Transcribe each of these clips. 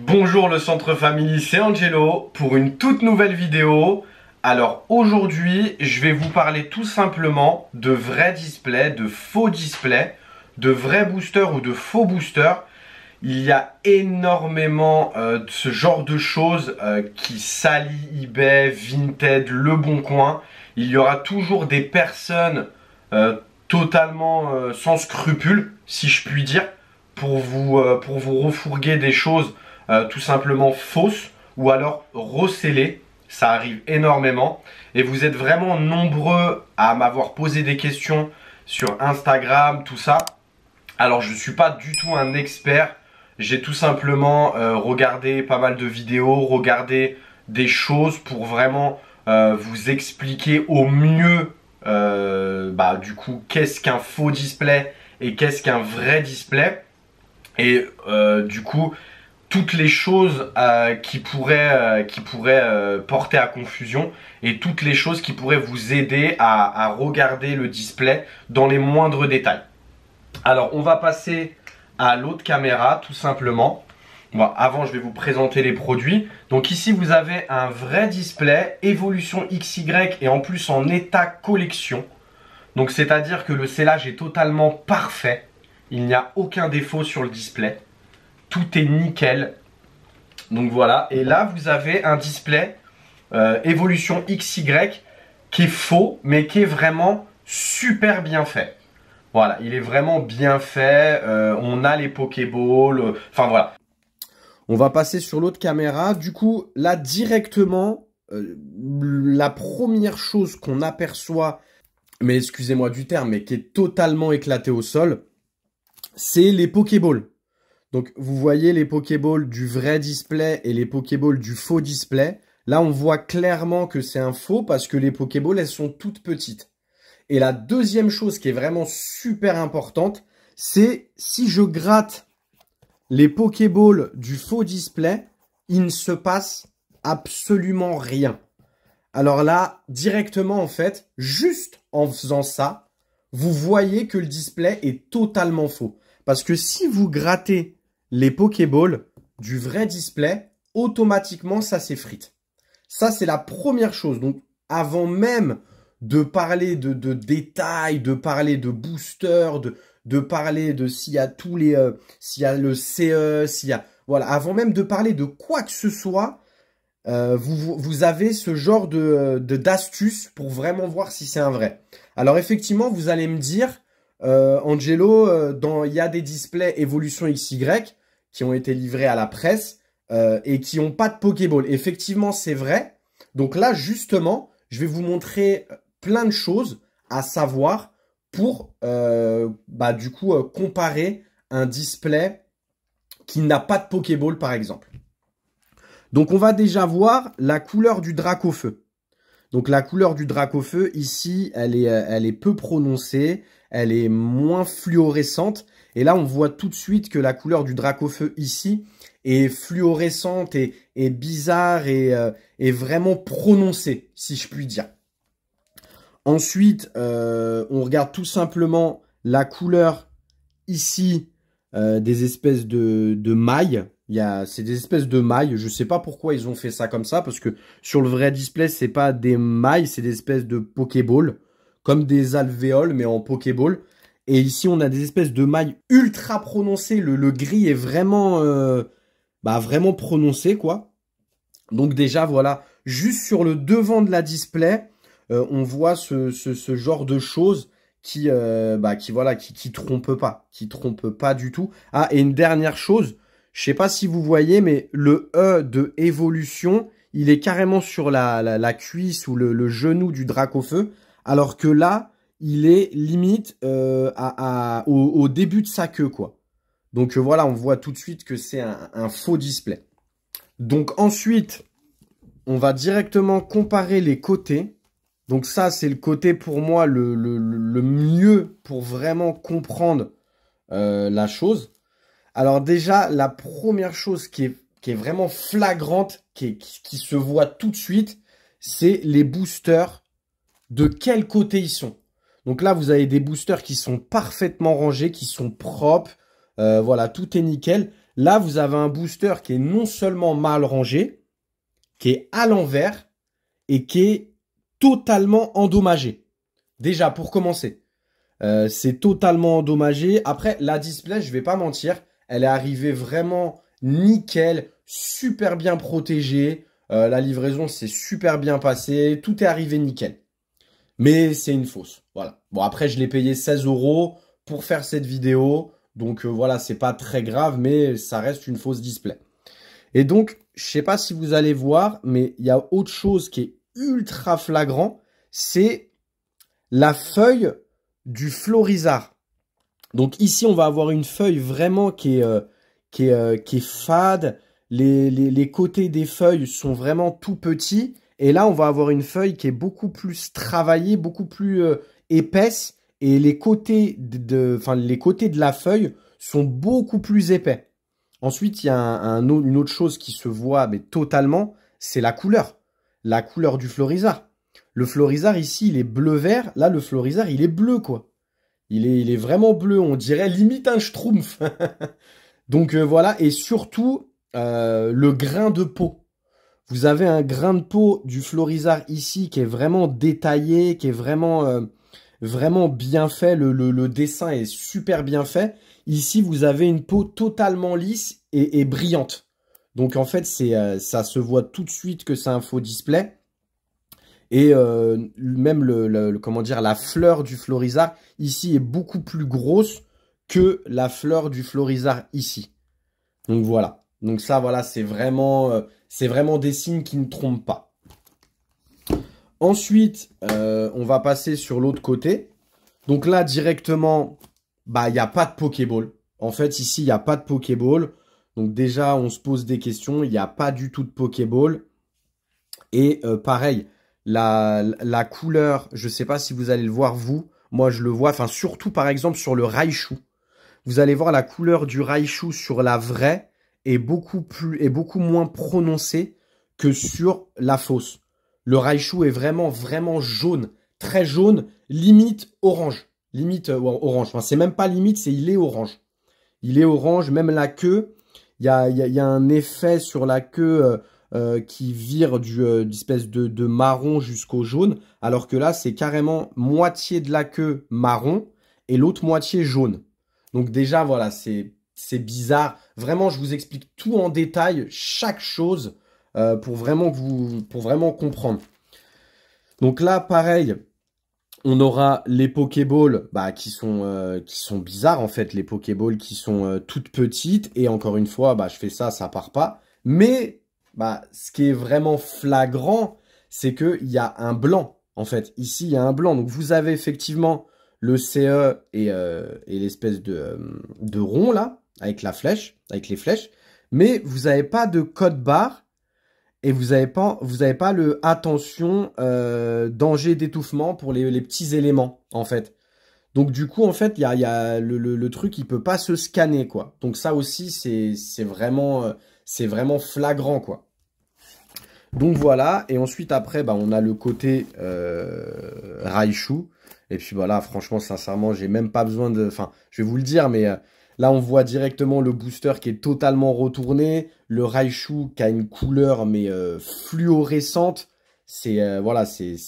Bonjour le Centre Family, c'est Angelo pour une toute nouvelle vidéo. Alors aujourd'hui, je vais vous parler tout simplement de vrais displays, de faux displays, de vrais boosters ou de faux boosters. Il y a énormément de ce genre de choses qui salient eBay, Vinted, Le Bon Coin. Il y aura toujours des personnes totalement sans scrupules, si je puis dire, pour vous refourguer des choses tout simplement fausses ou alors recellées. Ça arrive énormément et vous êtes vraiment nombreux à m'avoir posé des questions sur Instagram, tout ça. Alors je ne suis pas du tout un expert, j'ai tout simplement regardé pas mal de vidéos, regardé des choses pour vraiment vous expliquer au mieux du coup qu'est-ce qu'un faux display et qu'est-ce qu'un vrai display. Et du coup toutes les choses qui pourraient porter à confusion et toutes les choses qui pourraient vous aider à regarder le display dans les moindres détails. Alors on va passer à l'autre caméra tout simplement. Bon, avant je vais vous présenter les produits. Donc ici vous avez un vrai display Evolution XY et en plus en état collection. Donc c'est à dire que le scellage est totalement parfait. Il n'y a aucun défaut sur le display. Tout est nickel. Donc voilà. Et là, vous avez un display Evolution XY qui est faux, mais qui est vraiment super bien fait. Voilà, il est vraiment bien fait. On a les Pokéballs. Enfin voilà. On va passer sur l'autre caméra. Du coup, là, directement, la première chose qu'on aperçoit, mais excusez-moi du terme, mais qui est totalement éclatée au sol, c'est les Pokéballs. Donc, vous voyez les Pokéballs du vrai display et les Pokéballs du faux display. Là, on voit clairement que c'est un faux parce que les Pokéballs, elles sont toutes petites. Et la deuxième chose qui est vraiment super importante, c'est si je gratte les Pokéballs du faux display, il ne se passe absolument rien. Alors là, directement, en fait, juste en faisant ça, vous voyez que le display est totalement faux. Parce que si vous grattez les Pokéballs du vrai display, automatiquement, ça s'effrite. Ça, c'est la première chose. Donc, avant même de parler de détails, de parler de booster, de parler de s'il y a tous les, s'il y a le CE, s'il y a, voilà, avant même de parler de quoi que ce soit, vous avez ce genre d'astuces pour vraiment voir si c'est un vrai. Alors, effectivement, vous allez me dire, Angelo, il y a des displays Evolution XY qui ont été livrés à la presse et qui n'ont pas de Pokéball. Effectivement, c'est vrai. Donc là, justement, je vais vous montrer plein de choses à savoir pour du coup comparer un display qui n'a pas de Pokéball, par exemple. Donc, on va déjà voir la couleur du Dracofeu. Donc, la couleur du Dracofeu, ici, elle est peu prononcée. Elle est moins fluorescente. Et là, on voit tout de suite que la couleur du Dracofeu ici est fluorescente et bizarre et vraiment prononcée, si je puis dire. Ensuite, on regarde tout simplement la couleur ici des espèces de mailles. C'est des espèces de mailles. Je ne sais pas pourquoi ils ont fait ça comme ça, parce que sur le vrai display, c'est pas des mailles, c'est des espèces de Pokéballs, comme des alvéoles, mais en Pokéball. Et ici, on a des espèces de mailles ultra prononcées. Le gris est vraiment, vraiment prononcé, quoi. Donc déjà, voilà, juste sur le devant de la display, on voit ce genre de choses qui trompe pas du tout. Ah, et une dernière chose, je sais pas si vous voyez, mais le E de évolution, il est carrément sur la cuisse ou le genou du Dracofeu, alors que là, il est limite au début de sa queue, quoi. Donc voilà, on voit tout de suite que c'est un faux display. Donc ensuite, on va directement comparer les côtés. Donc ça, c'est le côté pour moi le mieux pour vraiment comprendre la chose. Alors déjà, la première chose qui est vraiment flagrante, qui se voit tout de suite, c'est les boosters, de quel côté ils sont. Donc là, vous avez des boosters qui sont parfaitement rangés, qui sont propres. Voilà, tout est nickel. Là, vous avez un booster qui est non seulement mal rangé, qui est à l'envers et qui est totalement endommagé. Déjà, pour commencer, c'est totalement endommagé. Après, la display, je vais pas mentir, elle est arrivée vraiment nickel, super bien protégée. La livraison s'est super bien passée. Tout est arrivé nickel. Mais c'est une fausse. Voilà. Bon, après, je l'ai payé 16 € pour faire cette vidéo. Donc, voilà, c'est pas très grave, mais ça reste une fausse display. Et donc, je sais pas si vous allez voir, mais il y a autre chose qui est ultra flagrant. C'est la feuille du Florizard. Donc ici, on va avoir une feuille vraiment qui est fade. Les côtés des feuilles sont vraiment tout petits. Et là, on va avoir une feuille qui est beaucoup plus travaillée, beaucoup plus épaisse. Et les côtés les côtés de la feuille sont beaucoup plus épais. Ensuite, il y a une autre chose qui se voit mais totalement, c'est la couleur. La couleur du Florizard. Le Florizard ici, il est bleu-vert. Là, le Florizard, il est bleu, quoi. Il est vraiment bleu. On dirait limite un Schtroumpf. Donc, voilà. Et surtout, le grain de peau. Vous avez un grain de peau du Florizard ici qui est vraiment détaillé, qui est vraiment, vraiment bien fait. Le dessin est super bien fait. Ici, vous avez une peau totalement lisse et brillante. Donc, en fait, ça se voit tout de suite que c'est un faux display. Et même comment dire, la fleur du Florizard ici est beaucoup plus grosse que la fleur du Florizard ici. Donc voilà. Donc ça, voilà, c'est vraiment des signes qui ne trompent pas. Ensuite, on va passer sur l'autre côté. Donc là, directement, bah, il n'y a pas de Pokéball. En fait, ici, il n'y a pas de Pokéball. Donc déjà, on se pose des questions. Il n'y a pas du tout de Pokéball. Et pareil, la couleur, je ne sais pas si vous allez le voir, vous. Moi, je le vois. Enfin, surtout, par exemple, sur le Raichu. Vous allez voir la couleur du Raichu sur la vraie est beaucoup moins prononcée que sur la fausse. Le Raichu est vraiment, vraiment jaune. Très jaune, limite orange. Limite orange. Enfin, c'est même pas limite, il est orange. Il est orange, même la queue. Il y a un effet sur la queue qui vire d'une espèce de marron jusqu'au jaune. Alors que là, c'est carrément moitié de la queue marron et l'autre moitié jaune. Donc déjà, voilà, c'est bizarre. Vraiment, je vous explique tout en détail, chaque chose, pour vraiment comprendre. Donc là, pareil, on aura les Pokéballs bah, qui sont bizarres, en fait. Les Pokéballs qui sont toutes petites. Et encore une fois, bah, je fais ça, ça part pas. Mais bah, ce qui est vraiment flagrant, c'est qu'il y a un blanc, en fait. Ici, il y a un blanc. Donc vous avez effectivement le CE et l'espèce de rond là, avec la flèche, avec les flèches, mais vous n'avez pas de code barre et vous n'avez pas le attention danger d'étouffement pour les petits éléments en fait. Donc du coup en fait il y a le truc il peut pas se scanner quoi. Donc ça aussi c'est vraiment flagrant quoi. Donc voilà, et ensuite après bah, on a le côté Raichu. Et puis voilà, franchement, sincèrement, j'ai même pas besoin de... Enfin, je vais vous le dire, mais là, on voit directement le booster qui est totalement retourné. Le Raichu qui a une couleur, mais fluorescente. C'est voilà, c'est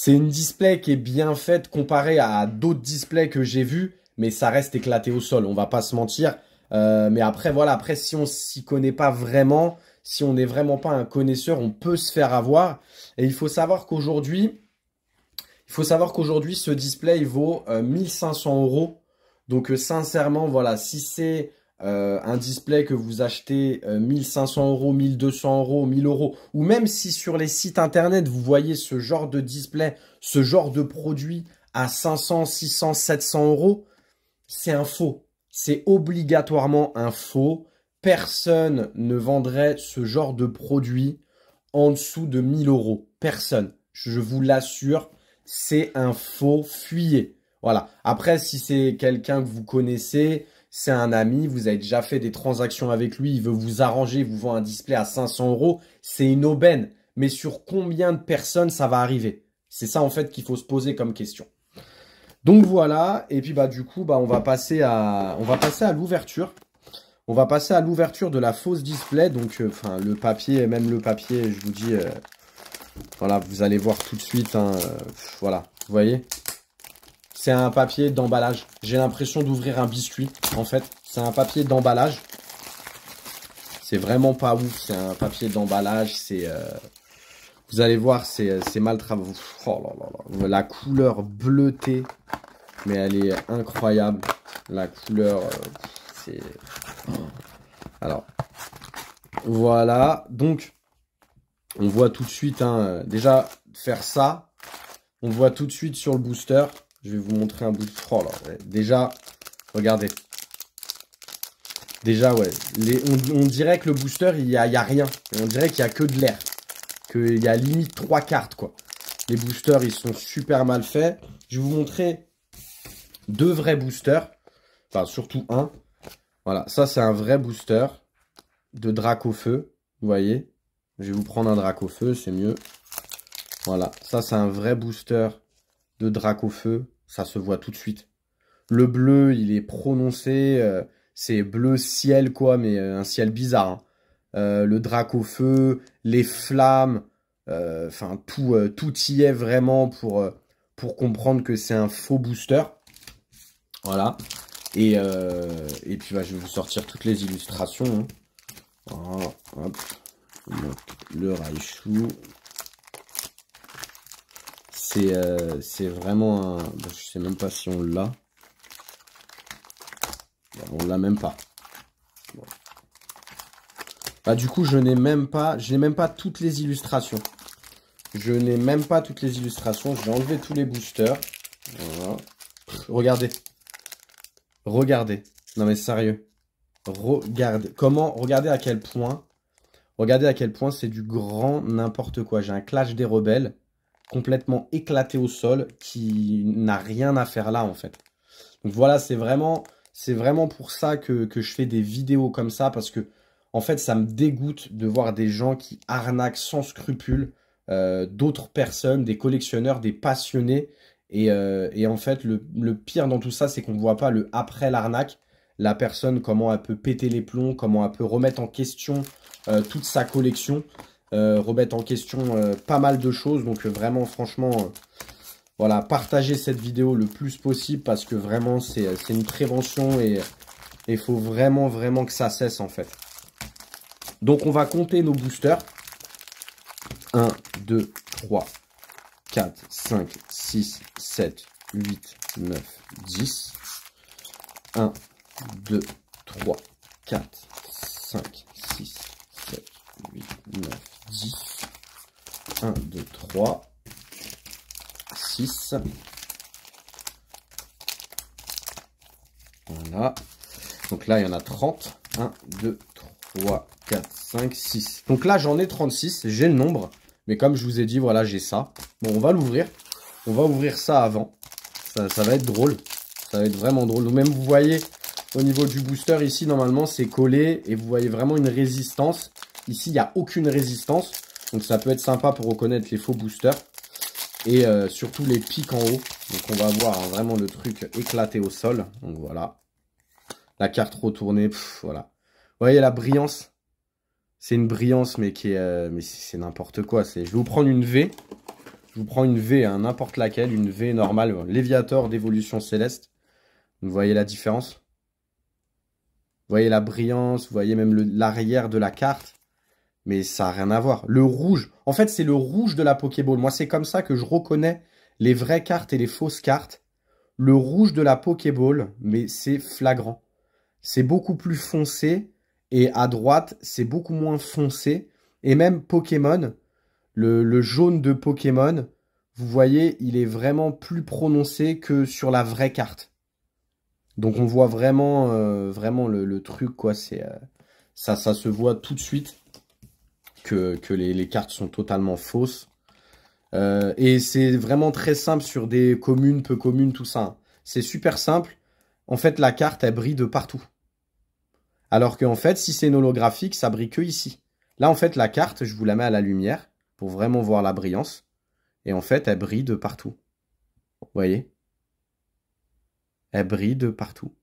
une display qui est bien faite comparée à d'autres displays que j'ai vus. Mais ça reste éclaté au sol, on va pas se mentir. Mais après, voilà, après, si on s'y connaît pas vraiment, si on n'est vraiment pas un connaisseur, on peut se faire avoir. Et il faut savoir qu'aujourd'hui... ce display il vaut 1500 €. Donc sincèrement, voilà, si c'est un display que vous achetez 1500 €, 1200 €, 1000 €, ou même si sur les sites internet, vous voyez ce genre de display, ce genre de produit à 500, 600, 700 €, c'est un faux. C'est obligatoirement un faux. Personne ne vendrait ce genre de produit en dessous de 1000 €. Personne. Je vous l'assure. C'est un faux, fuyez. Voilà. Après, si c'est quelqu'un que vous connaissez, c'est un ami, vous avez déjà fait des transactions avec lui, il veut vous arranger, il vous vend un display à 500 €, c'est une aubaine. Mais sur combien de personnes ça va arriver? C'est ça en fait qu'il faut se poser comme question. Donc voilà, et puis bah du coup, bah on va passer à l'ouverture. On va passer à l'ouverture de la fausse display. Donc, enfin, le papier, même le papier, je vous dis, voilà, vous allez voir tout de suite. Hein, voilà, vous voyez? C'est un papier d'emballage. J'ai l'impression d'ouvrir un biscuit, en fait. C'est un papier d'emballage. C'est vraiment pas ouf. C'est un papier d'emballage. C'est... vous allez voir, c'est mal travaillé. Oh là là là. La couleur bleutée, mais elle est incroyable. La couleur, c'est... Alors, voilà. Donc, on voit tout de suite, hein, déjà, faire ça. On voit tout de suite sur le booster. Je vais vous montrer un booster. Oh là, ouais. Déjà, regardez. Déjà, ouais. On dirait que le booster, il y a rien. On dirait qu'il y a que de l'air. Qu'il y a limite 3 cartes, quoi. Les boosters, ils sont super mal faits. Je vais vous montrer 2 vrais boosters. Enfin, surtout un. Voilà, ça, c'est un vrai booster de Dracofeu. Vous voyez? Je vais vous prendre un Dracofeu, c'est mieux. Voilà, ça, c'est un vrai booster de Dracofeu. Ça se voit tout de suite. Le bleu, il est prononcé. C'est bleu ciel, quoi, mais un ciel bizarre. Hein. Le Dracofeu, les flammes, enfin tout y est vraiment pour comprendre que c'est un faux booster. Voilà. Et puis bah, je vais vous sortir toutes les illustrations. Hein. Voilà, hop. Donc, le Raichu. C'est vraiment un... Je sais même pas si on l'a. On l'a même pas. Bon. Bah, du coup, je n'ai même pas toutes les illustrations. Je n'ai même pas toutes les illustrations. Je vais enlever tous les boosters. Voilà. Regardez. Regardez. Non mais sérieux. Regardez. Regardez à quel point. Regardez à quel point c'est du grand n'importe quoi. J'ai un Clash des Rebelles complètement éclaté au sol qui n'a rien à faire là en fait. Donc voilà, c'est vraiment pour ça que je fais des vidéos comme ça, parce que en fait ça me dégoûte de voir des gens qui arnaquent sans scrupule d'autres personnes, des collectionneurs, des passionnés, et en fait le pire dans tout ça, c'est qu'on ne voit pas le après l'arnaque, la personne, comment elle peut péter les plombs, comment elle peut remettre en question toute sa collection, remettre en question pas mal de choses. Donc vraiment franchement voilà, partagez cette vidéo le plus possible, parce que vraiment c'est une prévention et il faut vraiment que ça cesse en fait. Donc on va compter nos boosters. 1, 2, 3, 4, 5, 6, 7, 8, 9, 10. 1, 2, 3, 4, 5, 6, 7, 8, 9, 10. 1, 2, 3, 6. Voilà. Donc là, il y en a 30. 1, 2, 3, 4, 5, 6. Donc là, j'en ai 36. J'ai le nombre. Mais comme je vous ai dit, voilà, j'ai ça. Bon, on va l'ouvrir. On va ouvrir ça avant. Ça va être drôle. Ça va être vraiment drôle. Même, vous voyez, au niveau du booster, ici, normalement, c'est collé. Et vous voyez vraiment une résistance. Ici, il n'y a aucune résistance. Donc, ça peut être sympa pour reconnaître les faux boosters. Et surtout les pics en haut. Donc, on va voir hein, vraiment le truc éclaté au sol. Donc, voilà. La carte retournée. Voilà. Vous voyez la brillance? C'est une brillance, mais qui est, mais c'est n'importe quoi. Je vais vous prendre une V. Je vous prends une V, hein, n'importe laquelle, une V normale. Léviator d'évolution céleste. Vous voyez la différence? Vous voyez la brillance, vous voyez même l'arrière de la carte. Mais ça n'a rien à voir. Le rouge, en fait, c'est le rouge de la Pokéball. Moi, c'est comme ça que je reconnais les vraies cartes et les fausses cartes. Le rouge de la Pokéball, mais c'est flagrant. C'est beaucoup plus foncé. Et à droite, c'est beaucoup moins foncé. Et même Pokémon, le jaune de Pokémon, vous voyez, il est vraiment plus prononcé que sur la vraie carte. Donc on voit vraiment, vraiment le truc, quoi. Ça se voit tout de suite que les cartes sont totalement fausses. Et c'est vraiment très simple sur des communes, peu communes, tout ça. C'est super simple. En fait, la carte, elle brille de partout. Alors qu'en fait, si c'est une holographique, ça brille que ici. Là, en fait, la carte, je vous la mets à la lumière pour vraiment voir la brillance. Et en fait, elle brille de partout. Vous voyez? Elle brille de partout.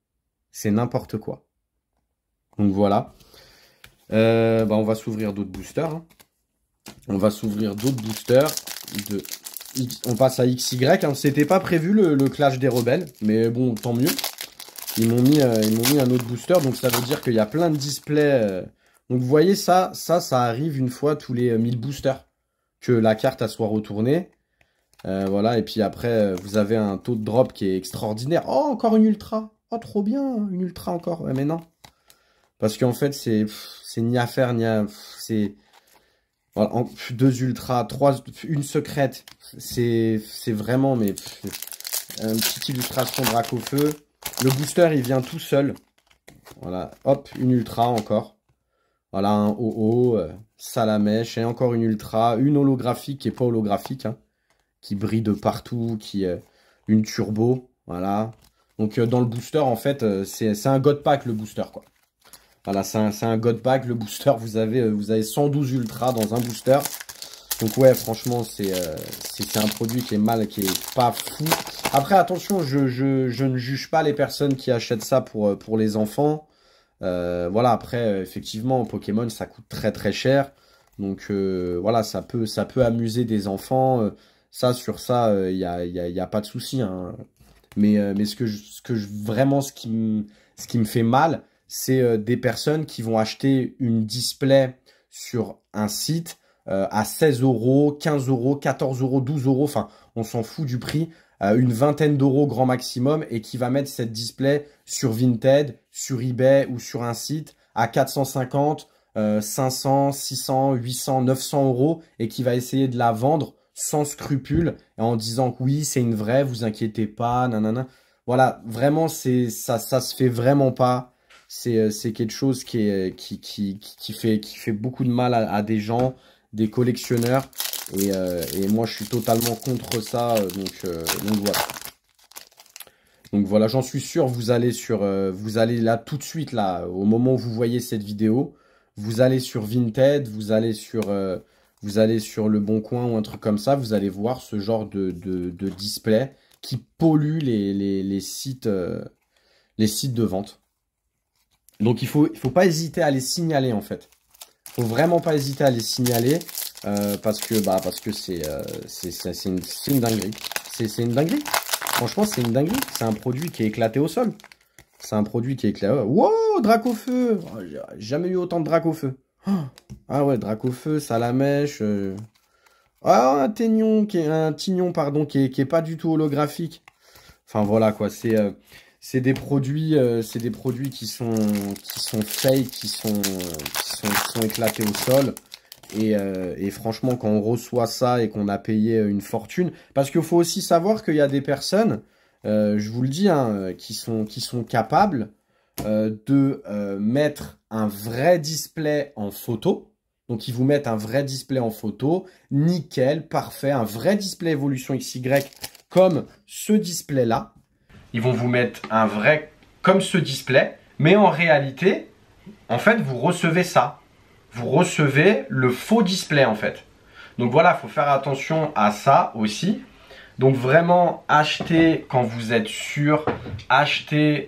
C'est n'importe quoi. Donc voilà. On va s'ouvrir d'autres boosters. Hein. On va s'ouvrir d'autres boosters. On passe à XY. Hein. C'était pas prévu le clash des rebelles. Mais bon, tant mieux. Ils m'ont mis un autre booster. Donc ça veut dire qu'il y a plein de displays. Donc vous voyez ça arrive une fois tous les 1000 boosters. Que la carte soit retournée. Voilà. Et puis après, vous avez un taux de drop qui est extraordinaire. Oh, encore une ultra. Oh, trop bien. Une ultra encore. Ouais, mais non. Parce qu'en fait, c'est ni à faire, ni à... C'est... Voilà, 2 ultras, 3, une secrète. C'est vraiment... Mais une petite illustration Dracofeu. Le booster, il vient tout seul. Voilà, hop, une ultra encore. Voilà, un OO, Salamèche, et encore une ultra. Une holographique qui n'est pas holographique, hein, qui brille de partout, une turbo. Voilà. Donc, dans le booster, en fait, c'est un God Pack, le booster, quoi. Voilà, c'est un God Pack, le booster, vous avez 112 ultras dans un booster. Donc ouais, franchement, c'est un produit qui est pas fou. Après, attention, je ne juge pas les personnes qui achètent ça pour les enfants. Voilà, après, effectivement, Pokémon, ça coûte très très cher. Donc voilà, ça peut amuser des enfants. Sur ça, il y a pas de souci. Hein. Mais vraiment, ce qui me fait mal, c'est des personnes qui vont acheter une display sur un site à 16 euros, 15 euros, 14 euros, 12 euros, enfin, on s'en fout du prix, une vingtaine d'euros grand maximum, et qui va mettre cette display sur Vinted, sur eBay ou sur un site à 450, 500, 600, 800, 900 euros, et qui va essayer de la vendre sans scrupule, en disant que oui, c'est une vraie, vous inquiétez pas, nanana. Voilà, vraiment, ça se fait vraiment pas. C'est quelque chose qui fait beaucoup de mal à des gens, des collectionneurs. Et moi, je suis totalement contre ça. Donc voilà. Donc voilà, j'en suis sûr, vous allez là tout de suite, là, au moment où vous voyez cette vidéo, vous allez sur Vinted, vous allez sur Le Bon Coin ou un truc comme ça, vous allez voir ce genre de display qui pollue les sites de vente. Donc il faut pas hésiter à les signaler en fait. Faut vraiment pas hésiter à les signaler parce que c'est une dinguerie. C'est une dinguerie. Franchement, c'est une dinguerie. C'est un produit qui est éclaté au sol. C'est un produit qui est éclaté. Wow, Dracofeu. Oh, j'ai jamais eu autant de Dracofeu. Oh. Ah ouais, Dracofeu, Salamèche. Ah, un Tignon qui est pas du tout holographique. Enfin voilà quoi, c'est des produits qui sont fake, qui sont éclatés au sol. Et franchement, quand on reçoit ça et qu'on a payé une fortune, parce qu'il faut aussi savoir qu'il y a des personnes, je vous le dis, hein, qui sont capables de mettre un vrai display en photo. Donc, ils vous mettent un vrai display en photo, nickel, parfait, un vrai display Evolution XY comme ce display-là. Ils vont vous mettre un vrai comme ce display, mais en réalité, en fait, vous recevez ça. Vous recevez le faux display, en fait. Donc voilà, il faut faire attention à ça aussi. Donc vraiment, achetez quand vous êtes sûr. Achetez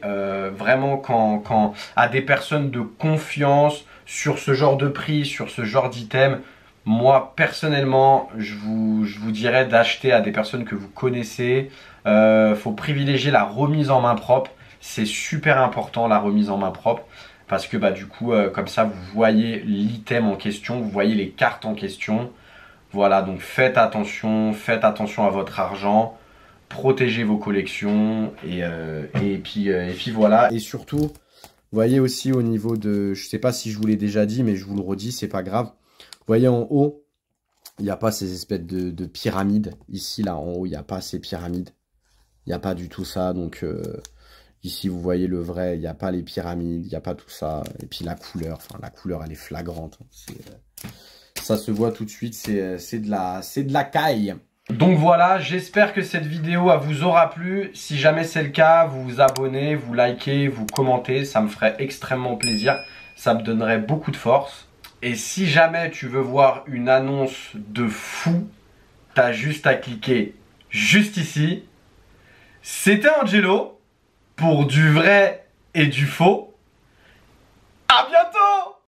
vraiment quand à des personnes de confiance sur ce genre de prix, sur ce genre d'item. Moi, personnellement, je vous dirais d'acheter à des personnes que vous connaissez. Faut privilégier la remise en main propre. C'est super important, la remise en main propre. Parce que du coup, comme ça, vous voyez l'item en question, vous voyez les cartes en question. Voilà, donc faites attention à votre argent. Protégez vos collections. Et puis voilà. Et surtout, vous voyez aussi au niveau de... Je sais pas si je vous l'ai déjà dit, mais je vous le redis, c'est pas grave. Vous voyez en haut, il n'y a pas ces espèces de pyramides. Ici, là, en haut, il n'y a pas ces pyramides. Il n'y a pas du tout ça. Donc, ici, vous voyez le vrai. Il n'y a pas les pyramides. Il n'y a pas tout ça. Et puis, la couleur. Enfin, la couleur, elle est flagrante. Ça se voit tout de suite. C'est de la caille. Donc voilà, j'espère que cette vidéo vous aura plu. Si jamais c'est le cas, vous vous abonnez, vous likez, vous commentez. Ça me ferait extrêmement plaisir. Ça me donnerait beaucoup de force. Et si jamais tu veux voir une annonce de fou, t'as juste à cliquer juste ici. C'était Angelo pour du vrai et du faux. À bientôt!